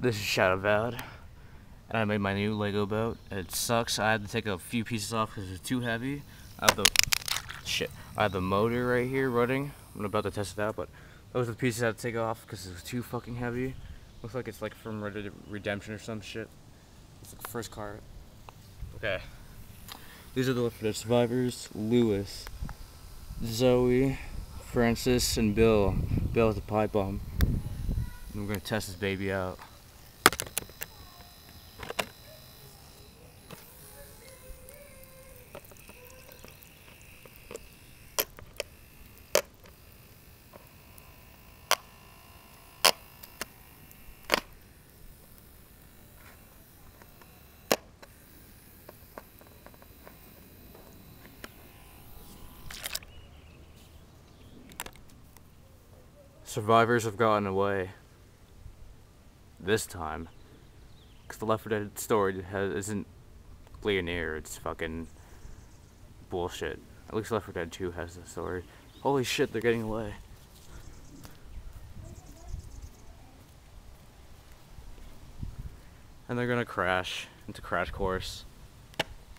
This is Shadow Vowed, and I made my new Lego boat. It sucks. I had to take a few pieces off because it's too heavy. I have the motor right here running. I'm about to test it out, but those are the pieces I had to take off because it was too fucking heavy. Looks like it's like from Red Dead Redemption or some shit. It's like the first car. Okay. These are the Left 4 Dead survivors: Lewis, Zoe, Francis, and Bill. Bill with the pipe bomb. And we're gonna test this baby out. Survivors have gotten away. This time. Because the Left 4 Dead story isn't linear, it's fucking bullshit. At least Left 4 Dead 2 has the story. Holy shit, they're getting away. And they're gonna crash into Crash Course.